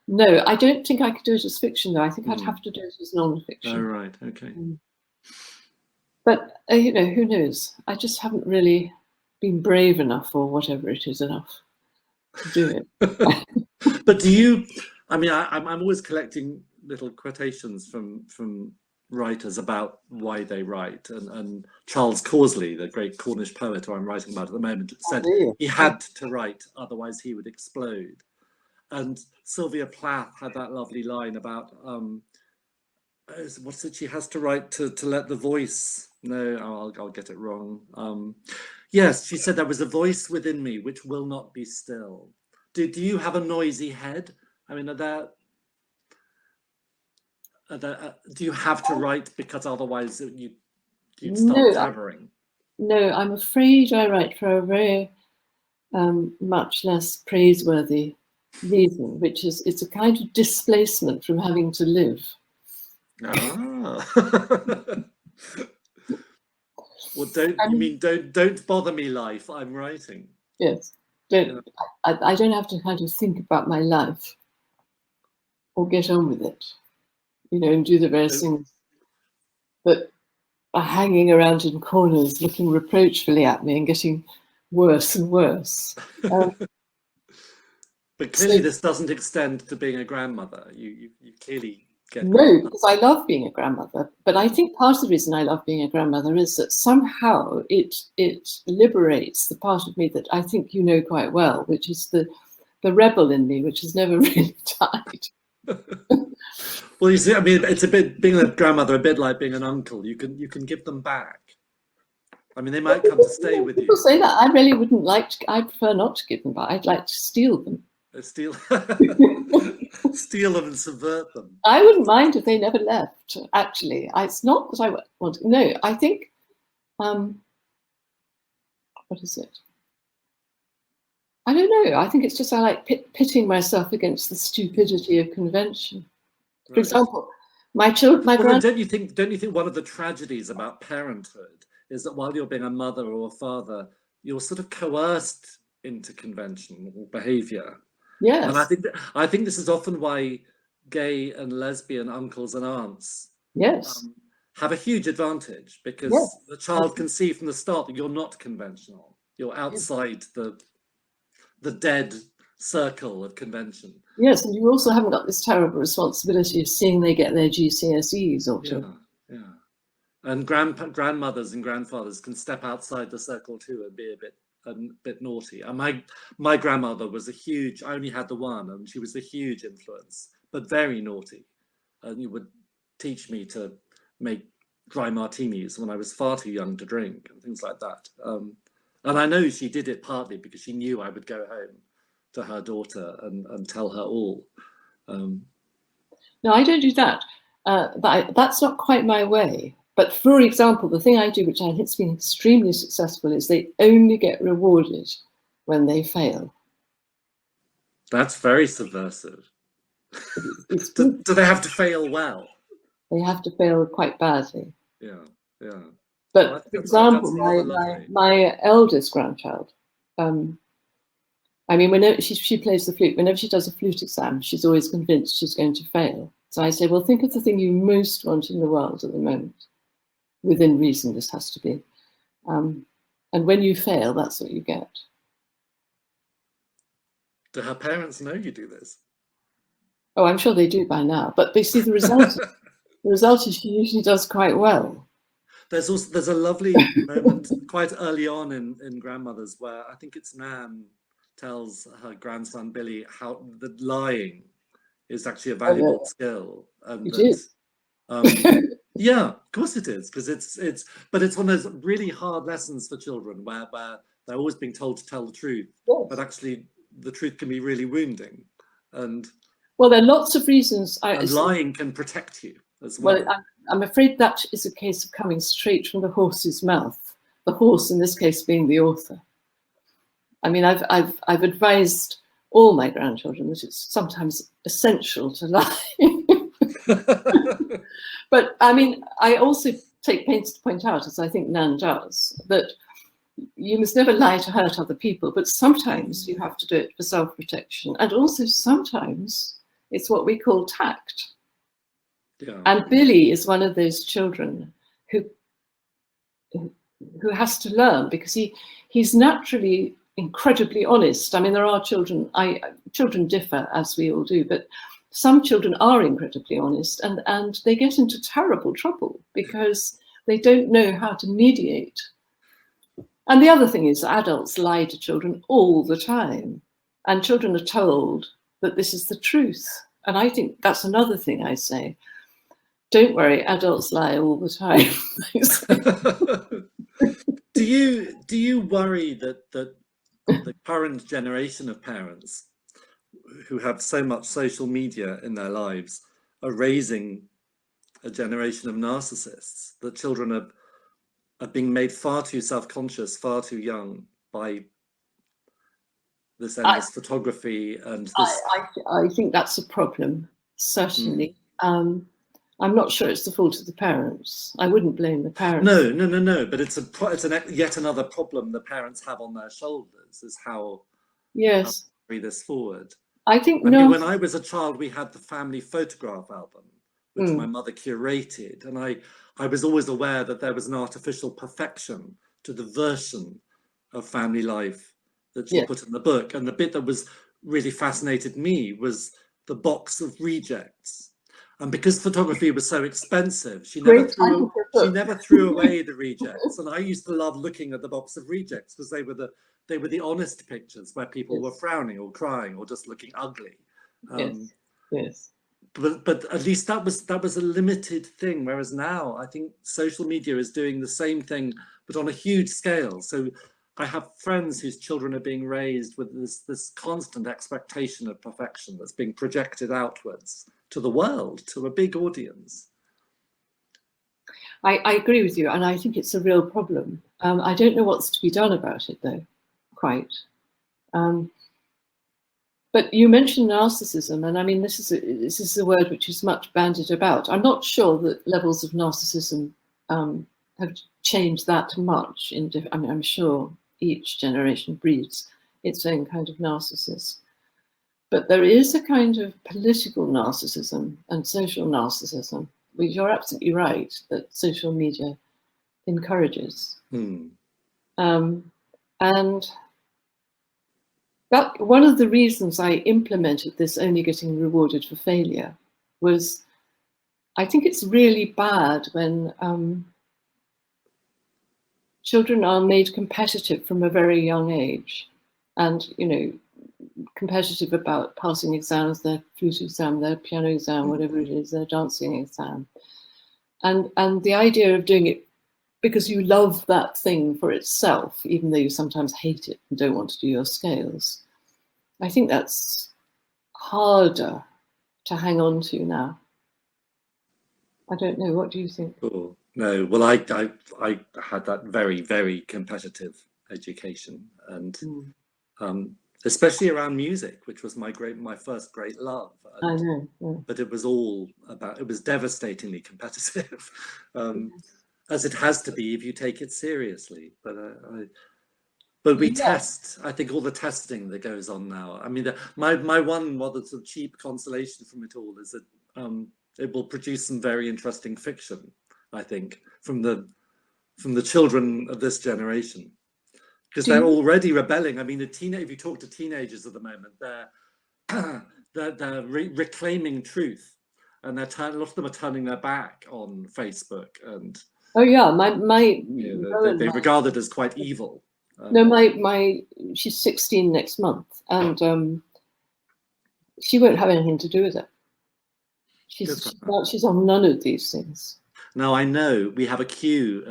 No, I don't think I could do it as fiction, though. I think I'd have to do it as non-fiction.
Oh, right, okay.
But, who knows? I just haven't really been brave enough, or whatever it is, enough to do it.
But do you, I mean, I'm always collecting little quotations from writers about why they write, and Charles Causley, the great Cornish poet who I'm writing about at the moment, said he had to write, otherwise he would explode. And Sylvia Plath had that lovely line about what's it, she has to write to let the voice, no, I'll get it wrong. Yes, she said, there was a voice within me which will not be still. Do you have a noisy head? I mean, do you have to write because otherwise you'd start jabbering?
No, I'm afraid I write for a very much less praiseworthy reason, which is it's a kind of displacement from having to live.
Well, don't bother me, life. I'm writing.
Yes. I don't have to kind of think about my life or get on with it, you know, and do the various things that are hanging around in corners, looking reproachfully at me and getting worse and worse.
But clearly this doesn't extend to being a grandmother. You clearly get...
No, because I love being a grandmother. But I think part of the reason I love being a grandmother is that somehow it liberates the part of me that I think you know quite well, which is the rebel in me, which has never really died.
Well, you see, I mean, it's a bit, being a grandmother, a bit like being an uncle. You can give them back. I mean, they might come to stay with you.
People say that. I really wouldn't like to. I prefer not to give them back. I'd like to steal them.
Steal them and subvert them.
I wouldn't mind if they never left. Actually, it's not that I want. No, I think. What is it? I don't know. I think it's just I like pitting myself against the stupidity of convention. For example, my children.
Well, don't you think one of the tragedies about parenthood is that while you're being a mother or a father, you're sort of coerced into conventional behaviour?
Yes.
And I think this is often why gay and lesbian uncles and aunts have a huge advantage, because the child can see from the start that you're not conventional. You're outside the dead circle of convention.
Yes, and you also haven't got this terrible responsibility of seeing they get their GCSEs or two.
Yeah. And grandmothers and grandfathers can step outside the circle too and be a bit naughty. And my grandmother was I only had the one, and she was a huge influence, but very naughty. And you would teach me to make dry martinis when I was far too young to drink and things like that. And I know she did it partly because she knew I would go home to her daughter and tell her all.
No, I don't do that. But that's not quite my way. But for example, the thing I do, which I think has been extremely successful, is they only get rewarded when they fail.
That's very subversive. Do they have to fail well?
They have to fail quite badly.
Yeah.
But for example, my eldest grandchild, I mean, whenever she plays the flute, whenever she does a flute exam, she's always convinced she's going to fail. So I say, well, think of the thing you most want in the world at the moment. Within reason, this has to be. And when you fail, that's what you get.
Do her parents know you do this?
Oh, I'm sure they do by now. But they see the result. The result is she usually does quite well.
There's a lovely moment quite early on in Grandmothers where I think it's Nan tells her grandson Billy how that lying is actually a valuable skill. And
it is.
Yeah, of course it is, because but it's one of those really hard lessons for children where they're always being told to tell the truth, but actually the truth can be really wounding. And
well, there are lots of reasons.
And lying can protect you as well.
Well, I'm afraid that is a case of coming straight from the horse's mouth. The horse, in this case, being the author. I mean, I've advised all my grandchildren that it's sometimes essential to lie. But I mean, I also take pains to point out, as I think Nan does, that you must never lie to hurt other people, but sometimes you have to do it for self-protection. And also sometimes it's what we call tact. Yeah. And Billy is one of those children who has to learn, because he's naturally incredibly honest. I mean, there are children differ, as we all do, but some children are incredibly honest, and they get into terrible trouble because they don't know how to mediate. And the other thing is adults lie to children all the time, and children are told that this is the truth. And I think that's another thing I say. Don't worry, adults lie all the time.
Do you worry that the current generation of parents who have so much social media in their lives are raising a generation of narcissists, that children are being made far too self-conscious, far too young by this endless photography and this?
I think that's a problem, certainly. I'm not sure it's the fault of the parents. I wouldn't blame the parents.
No. But it's yet another problem the parents have on their shoulders, is how to carry this forward.
I think
when I was a child, we had the family photograph album, which my mother curated, and I was always aware that there was an artificial perfection to the version of family life that she put in the book. And the bit that was really fascinated me was the box of rejects. And because photography was so expensive, she never threw away the rejects. And I used to love looking at the box of rejects because they were the honest pictures where people were frowning or crying or just looking ugly.
Yes.
But at least that was a limited thing. Whereas now I think social media is doing the same thing, but on a huge scale. So I have friends whose children are being raised with this constant expectation of perfection that's being projected outwards to the world, to a big audience.
I agree with you, and I think it's a real problem. I don't know what's to be done about it, though, quite. But you mentioned narcissism, and I mean, this is a word which is much bandied about. I'm not sure that levels of narcissism have changed that much. I mean, I'm sure each generation breeds its own kind of narcissist. But there is a kind of political narcissism and social narcissism, which you're absolutely right, that social media encourages. And that one of the reasons I implemented this only getting rewarded for failure was, I think it's really bad when children are made competitive from a very young age, and competitive about passing exams, their flute exam, their piano exam, whatever it is, their dancing exam, and the idea of doing it because you love that thing for itself, even though you sometimes hate it and don't want to do your scales. I think that's harder to hang on to now. I don't know. What do you think?
Oh, no, well, I had that very, very competitive education, and especially around music, which was my first great love.
I know. Yeah.
But it was it was devastatingly competitive, as it has to be if you take it seriously. But we test. I think all the testing that goes on now. I mean, my one rather sort of cheap consolation from it all is that it will produce some very interesting fiction, I think, from the children of this generation, because they're already rebelling. I mean, if you talk to teenagers at the moment, they're reclaiming truth, and a lot of them are turning their back on Facebook, and they regard it as quite evil. She's 16 next month, and she won't have anything to do with it. She's on none of these things. Now, I know we have a queue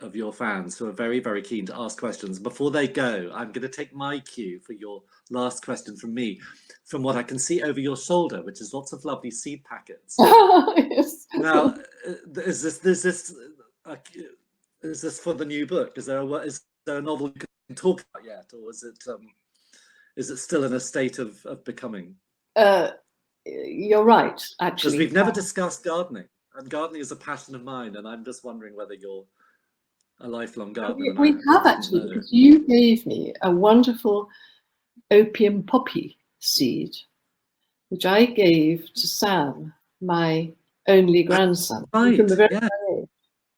of your fans who are very, very keen to ask questions. Before they go, I'm going to take my cue for your last question from me, from what I can see over your shoulder, which is lots of lovely seed packets.
Yes.
Now, is this for the new book? Is there a novel you can talk about yet, or is it still in a state of becoming?
You're right, actually.
Because we've never discussed gardening, and gardening is a passion of mine, and I'm just wondering whether you're a lifelong gardener.
We have actually, because you gave me a wonderful opium poppy seed, which I gave to Sam, my only grandson, who from a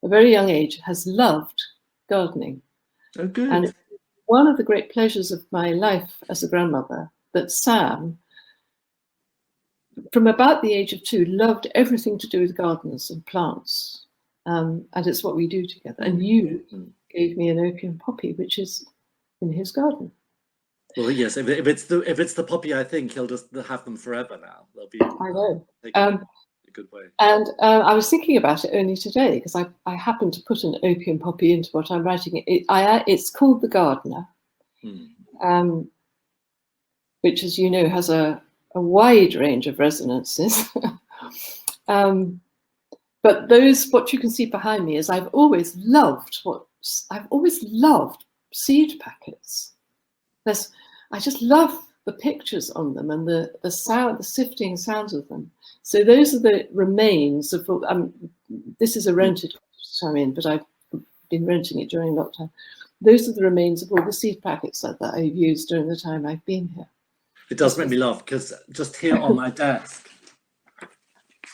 very young age has loved gardening.
Oh, good.
And it's one of the great pleasures of my life as a grandmother that Sam, from about the age of 2, loved everything to do with gardens and plants. And it's what we do together. And you gave me an opium poppy, which is in his garden.
Well, yes, if it's the poppy, I think he'll just have them forever now. They'll be.
I know.
A good way.
And I was thinking about it only today, because I happened to put an opium poppy into what I'm writing. It's called The Gardener, which, as you know, has a wide range of resonances. But what you can see behind me is I've always loved seed packets. I just love the pictures on them and the sound, the sifting sounds of them. So those are the remains of. This is a rented cottage I'm in, but I've been renting it during lockdown. Those are the remains of all the seed packets that I've used during the time I've been here.
It does make me laugh because just here on my desk,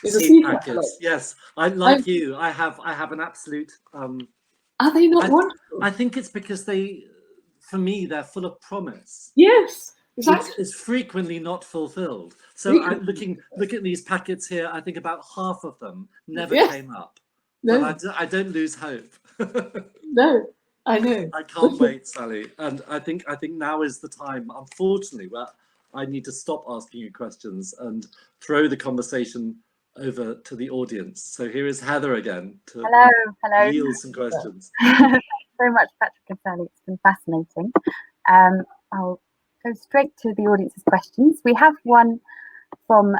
seed
packets. Yes, I like you. I have an absolute.
Are they not wonderful?
I think it's because for me, they're full of promise.
Yes, exactly.
Which is frequently not fulfilled. So I'm look at these packets here. I think about half of them never came up. No, but I don't lose hope.
No, I know.
I can't wait, Sally. And I think now is the time, unfortunately, where I need to stop asking you questions and throw the conversation over to the audience. So here is Heather again to yield some questions.
Thanks so much, Patrick and Sally. It's been fascinating. I'll go straight to the audience's questions. We have one from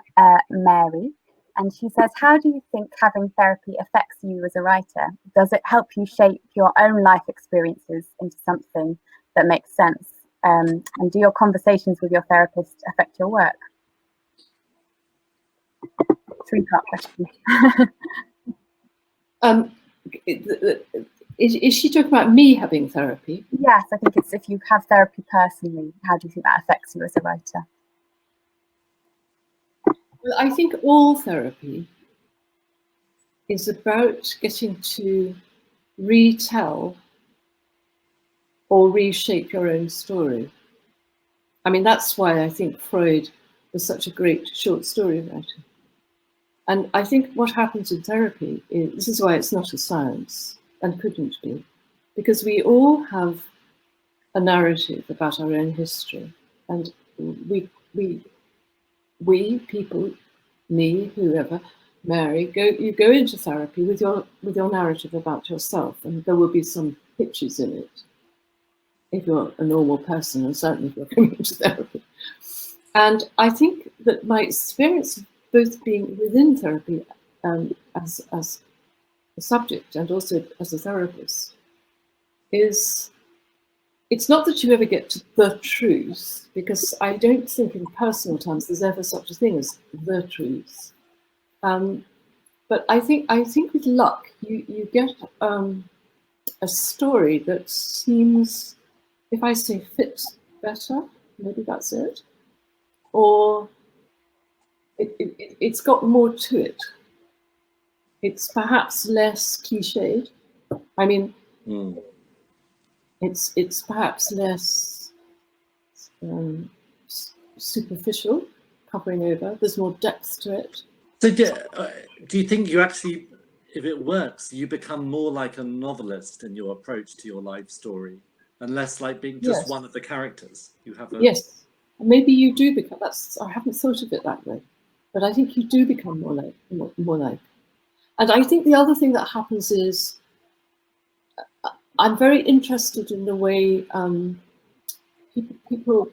Mary, and she says, how do you think having therapy affects you as a writer? Does it help you shape your own life experiences into something that makes sense? And do your conversations with your therapist affect your work? Three-part question.
Is she talking about me having therapy?
Yes, I think it's if you have therapy personally, how do you think that affects you as a writer?
Well, I think all therapy is about getting to retell or reshape your own story. I mean, that's why I think Freud was such a great short story writer. And I think what happens in therapy is, this is why it's not a science and couldn't be, because we all have a narrative about our own history. And we people, me, whoever, Mary, you go into therapy with your narrative about yourself, and there will be some pictures in it if you're a normal person, and certainly if you're coming into therapy. And I think that my experience of both being within therapy as a subject and also as a therapist is, it's not that you ever get to the truth, because I don't think in personal terms there's ever such a thing as the truth. But I think with luck you get a story that seems, if I say fits better, maybe that's it, or it's got more to it. It's perhaps less cliched. I mean, it's perhaps less superficial, covering over. There's more depth to it.
So do you think you actually, if it works, you become more like a novelist in your approach to your life story, and less like being just one of the characters? You have
yes, maybe you do become. I haven't thought of it that way, but I think you do become more like. And I think the other thing that happens is, I'm very interested in the way people,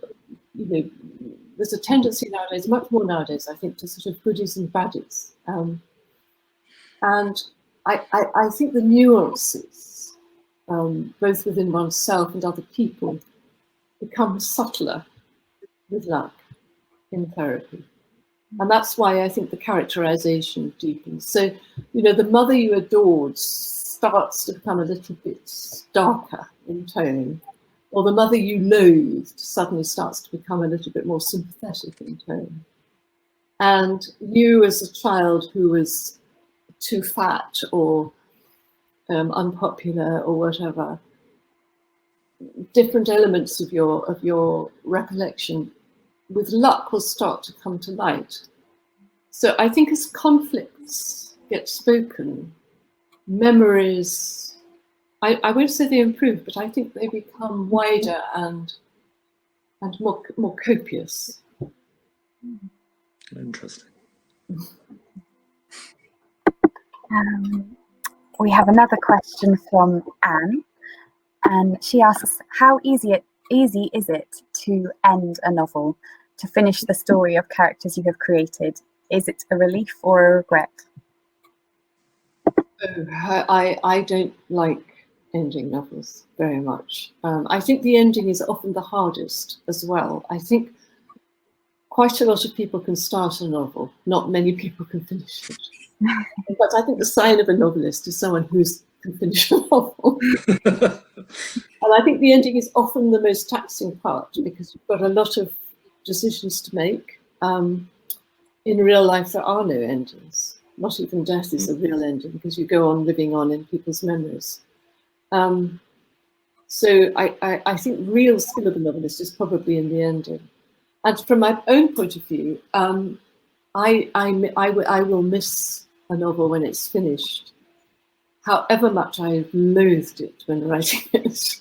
there's a tendency nowadays, much more nowadays, I think, to sort of goodies and baddies. And I think the nuances, both within oneself and other people, become subtler with luck in therapy. And that's why I think the characterization deepens. So, the mother you adored starts to become a little bit darker in tone, or the mother you loathed suddenly starts to become a little bit more sympathetic in tone. And you as a child who was too fat or unpopular or whatever, different elements of your recollection with luck will start to come to light. So I think as conflicts get spoken, memories, I won't say they improve, but I think they become wider and more copious.
Interesting.
We have another question from Anne, and she asks, how easy is it to end a novel, to finish the story of characters you have created? Is it a relief or a regret?
I don't like ending novels very much. I think the ending is often the hardest as well. I think quite a lot of people can start a novel. Not many people can finish it. But I think the sign of a novelist is someone who can finish a novel. And I think the ending is often the most taxing part, because you've got a lot of decisions to make. In real life, there are no endings. Not even death is a real ending, because you go on living on in people's memories. So I think real skill of a novelist is probably in the ending. And from my own point of view, I will miss a novel when it's finished, however much I've loathed it when writing it.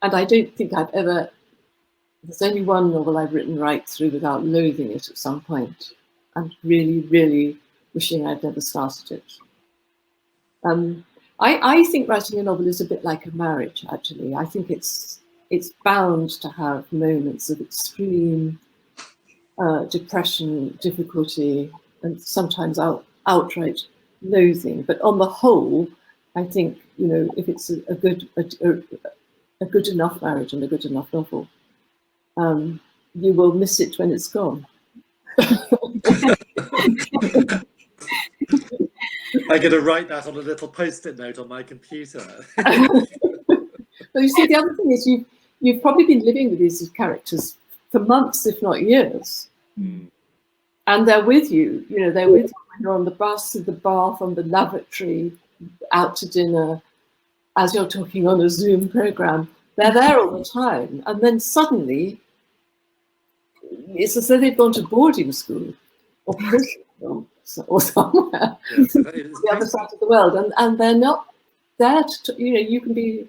And I don't think I've ever, there's only one novel I've written right through without loathing it at some point, and really, really wishing I'd never started it. I think writing a novel is a bit like a marriage, actually. I think it's bound to have moments of extreme depression, difficulty, and sometimes outright loathing. But on the whole, I think, you know, if it's a good enough marriage and a good enough novel, you will miss it when it's gone.
I'm going to write that on a little post-it note on my computer.
But you see, the other thing is you've probably been living with these characters for months, if not years.
Mm.
And they're with you, you know, they're with you when you're on the bus, in the bath, on the lavatory, out to dinner, as you're talking on a Zoom program. They're there all the time. And then suddenly, it's as though they've gone to boarding school or prison or somewhere,
Yes,
the other side of the world. And they're not there to, you know, you can be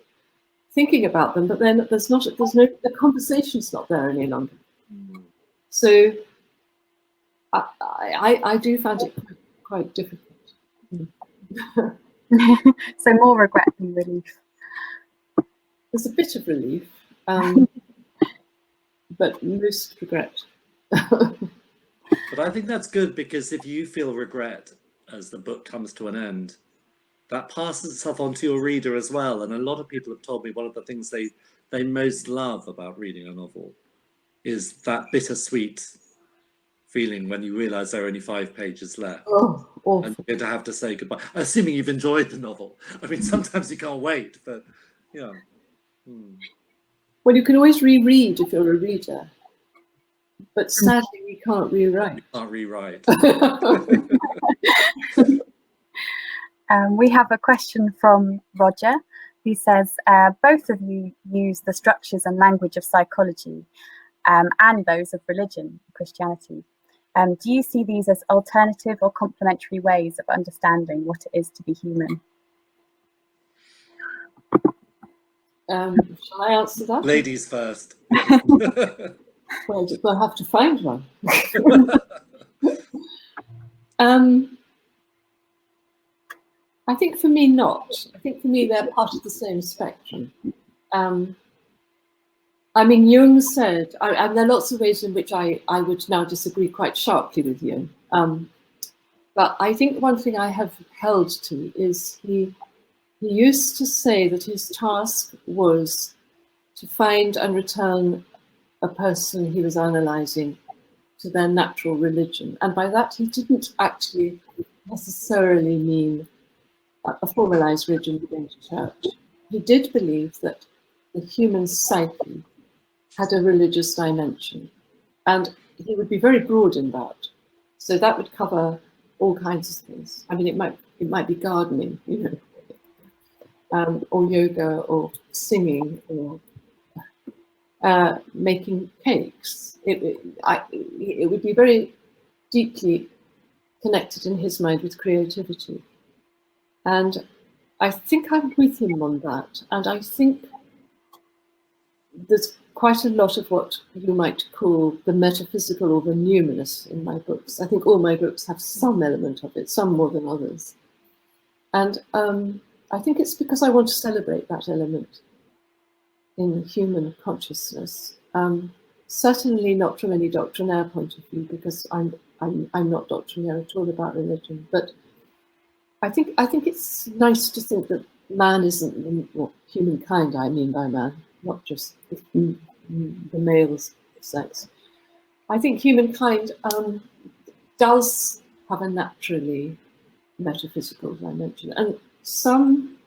thinking about them, but then the conversation's not there any longer.
Mm.
So I do find it quite difficult.
So more regret than relief.
There's a bit of relief, but most regret.
But I think that's good, because if you feel regret as the book comes to an end, that passes itself on to your reader as well. And a lot of people have told me one of the things they most love about reading a novel is that bittersweet feeling when you realise there are only 5 pages left.
Oh, awful.
And you're going to have to say goodbye, assuming you've enjoyed the novel. I mean, sometimes you can't wait, but yeah. Hmm.
Well, you can always reread if you're a reader, but sadly we can't rewrite.
You can't rewrite.
We have a question from Roger, who says, both of you use the structures and language of psychology and those of religion, Christianity. Do you see these as alternative or complementary ways of understanding what it is to be human?
Shall I answer that?
Ladies first.
Well, we'll have to find one. I think for me not. I think for me they're part of the same spectrum. I mean, Jung said, and there are lots of ways in which I would now disagree quite sharply with Jung. But I think one thing I have held to is he used to say that his task was to find and return a person he was analysing to their natural religion. And by that, he didn't actually necessarily mean a formalised religion within the church. He did believe that the human psyche had a religious dimension, and he would be very broad in that. So that would cover all kinds of things. I mean, it might be gardening, you know, or yoga, or singing, or making cakes. It would be very deeply connected in his mind with creativity. And I think I'm with him on that. And I think there's quite a lot of what you might call the metaphysical or the numinous in my books. I think all my books have some element of it, some more than others. And I think it's because I want to celebrate that element in human consciousness. Certainly not from any doctrinaire point of view, because I'm not doctrinaire at all about religion. But I think it's nice to think that man isn't, well, humankind I mean by man, not just the male's sex. I think humankind does have a naturally metaphysical dimension, and some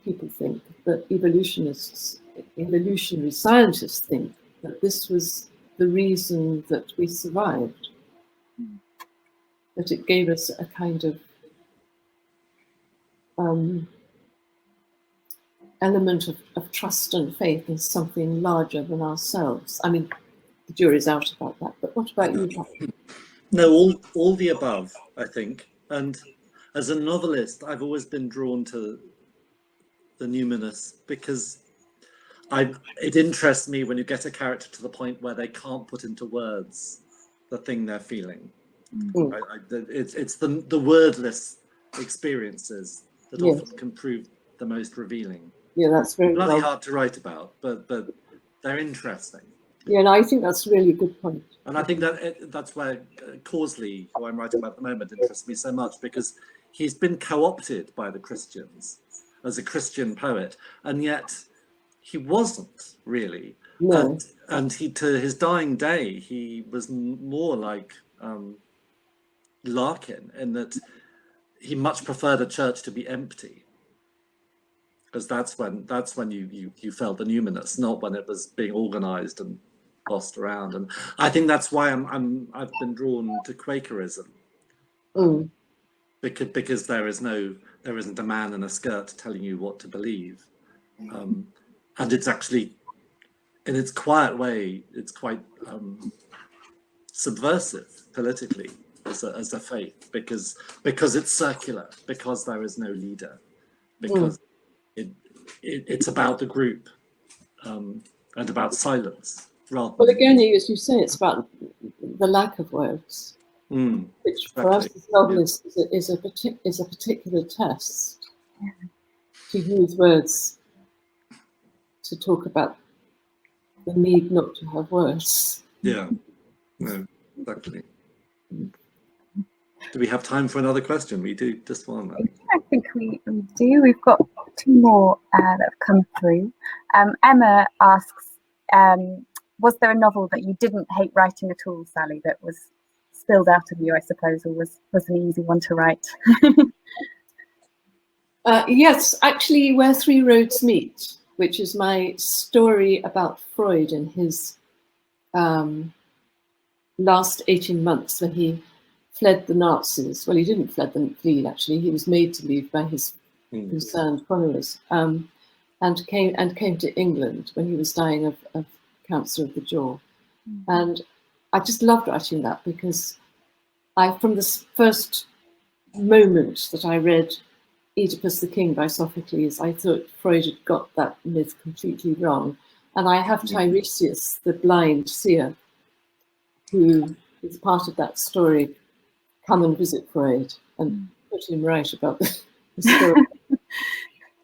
people think that evolutionary scientists think that this was the reason that we survived, that it gave us a kind of element of trust and faith in something larger than ourselves. I mean, the jury's out about that, but what about you, Patrick?
No, all the above, I think. And as a novelist, I've always been drawn to the numinous because it interests me when you get a character to the point where they can't put into words the thing they're feeling. It's the wordless experiences that often can prove the most revealing.
Yeah, that's very
bloody hard to write about, but they're interesting.
Yeah, and I think that's a really good point.
And I think that's where Causley, who I'm writing about at the moment, interests me so much, because he's been co-opted by the Christians as a Christian poet, and yet he wasn't really.
No.
And he, to his dying day, he was more like Larkin, in that he much preferred a church to be empty, because that's when you felt the numinous, not when it was being organized and bossed around. And I think that's why I've been drawn to Quakerism, because there isn't a man in a skirt telling you what to believe, and it's actually, in its quiet way, it's quite subversive politically as a faith, because it's circular, because there is no leader, because it's about the group and about silence. Rather
well, again, as you say, it's about the lack of words, which for us as novelists is a particular test, to use words to talk about the need not to have words.
Yeah, no, exactly. Do we have time for another question? We do, just one.
I think we do. We've got two more that have come through. Emma asks, was there a novel that you didn't hate writing at all, Sally, that was spilled out of you, I suppose, or was an easy one to write?
Yes, actually, Where Three Roads Meet, which is my story about Freud and his last 18 months when he fled the Nazis. Well, he didn't flee, actually. He was made to leave by his concerned followers, and came to England when he was dying of cancer of the jaw. And I just loved writing that, because from the first moment that I read Oedipus the King by Sophocles, I thought Freud had got that myth completely wrong. And I have Tiresias, the blind seer, who is part of that story, come and visit Freud and put him right about the story.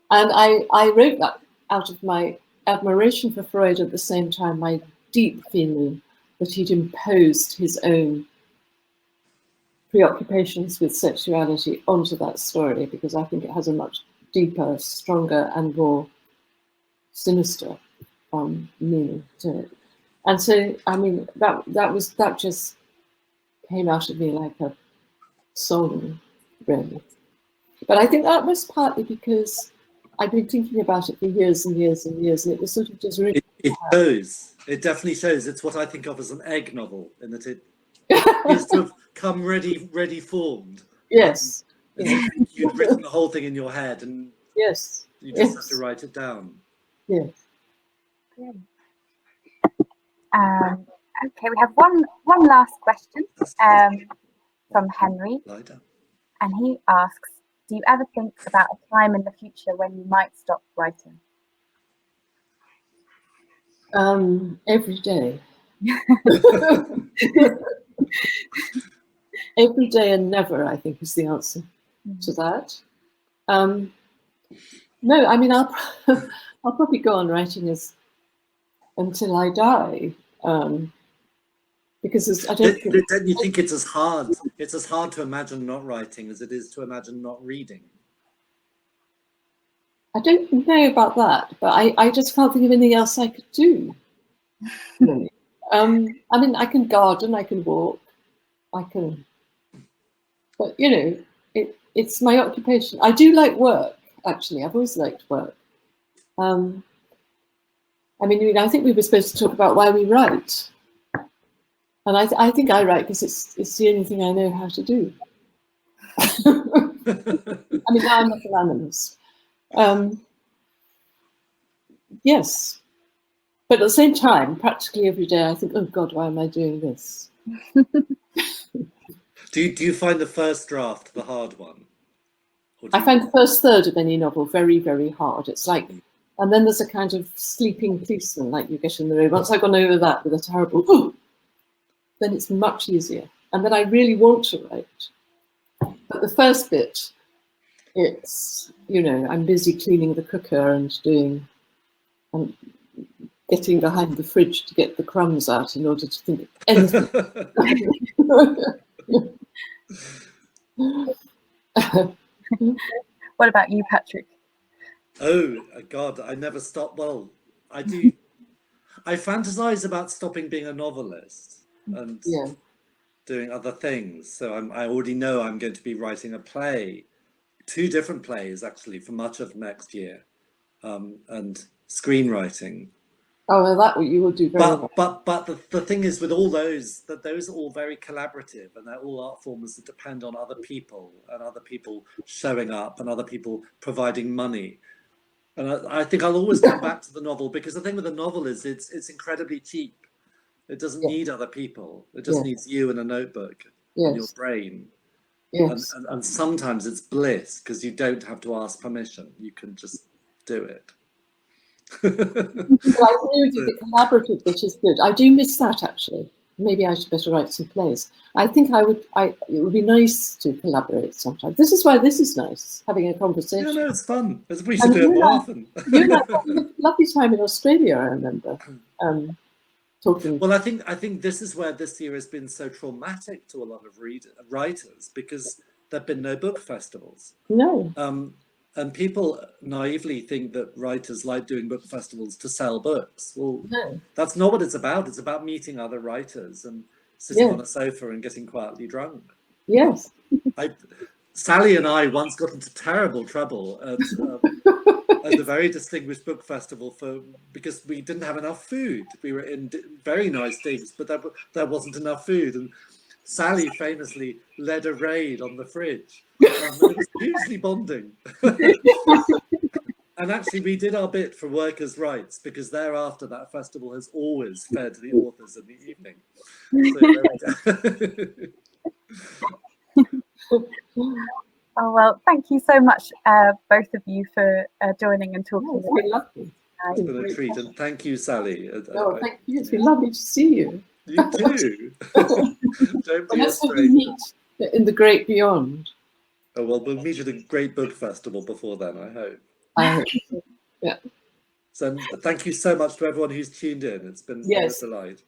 And I wrote that out of my admiration for Freud, at the same time my deep feeling that he'd imposed his own preoccupations with sexuality onto that story, because I think it has a much deeper, stronger and more sinister meaning to it. And so, I mean, that just came out of me like a song, really. But I think that was partly because I've been thinking about it for years and years and years, and it was sort of just really...
It shows. It definitely shows. It's what I think of as an egg novel, in that it is to have come ready formed.
Yes.
You'd written the whole thing in your head, and
yes,
you just have to write it down.
Yes.
Great. Okay, we have one last question from Henry, and he asks, do you ever think about a time in the future when you might stop writing?
Every day. Every day and never, I think, is the answer to that. No, I mean, I'll probably go on writing until I die, because I don't think...
Don't you think it's as hard to imagine not writing as it is to imagine not reading?
I don't know about that, but I just can't think of anything else I could do. Really. I mean, I can garden, I can walk, but you know, it's my occupation. I do like work, actually. I've always liked work. I mean, I think we were supposed to talk about why we write. And I think I write because it's the only thing I know how to do. I mean, now I'm not an analyst. Yes. But at the same time, practically every day, I think, oh God, why am I doing this?
Do you find the first draft the hard one?
I find the first third of any novel very, very hard. It's like, and then there's a kind of sleeping policeman, like you get in the room. Once I've gone over that with a terrible, ooh, then it's much easier. And then I really want to write. But the first bit, it's, you know, I'm busy cleaning the cooker and getting behind the fridge to get the crumbs out in order to think of anything.
What about you, Patrick?
Oh God, I never stop. Well, I do. I fantasize about stopping being a novelist and doing other things. So I already know I'm going to be writing a play, 2 different plays actually for much of next year, and screenwriting.
Oh, well, that you will do very well.
But the thing is with all those, that those are all very collaborative, and they're all art forms that depend on other people and other people showing up and other people providing money. And I think I'll always come back to the novel, because the thing with the novel is it's incredibly cheap. It doesn't need other people. It just needs you and a notebook and your brain.
Yes.
And sometimes it's bliss because you don't have to ask permission. You can just do it.
Well, I agree with you, the collaborative bit is good. I do miss that, actually. Maybe I should better write some plays. I think it would be nice to collaborate sometimes. This is why this is nice, having a conversation.
Yeah, no, it's fun. We should do it more often.
You and I had a lovely time in Australia, I remember. Talking.
Well, I think this is where this year has been so traumatic to a lot of writers, because there've been no book festivals.
No.
And people naively think that writers like doing book festivals to sell books. Well,
no.
That's not what it's about. It's about meeting other writers and sitting on a sofa and getting quietly drunk.
Yes.
Sally and I once got into terrible trouble at the very distinguished book festival because we didn't have enough food. We were in very nice things, but there wasn't enough food. And Sally famously led a raid on the fridge. It was hugely bonding. And actually, we did our bit for workers' rights, because thereafter that festival has always fed the authors in the evening.
Oh, well, thank you so much, both of you, for joining and talking.
It's been lovely.
It's been a treat, and thank you, Sally.
Oh, thank you. It's been lovely to see you.
You too. Don't be afraid.
Meet in the great beyond.
Oh, well, we'll meet at a great book festival before then, I hope.
I hope so. Yeah.
So thank you so much to everyone who's tuned in. It's been a delight.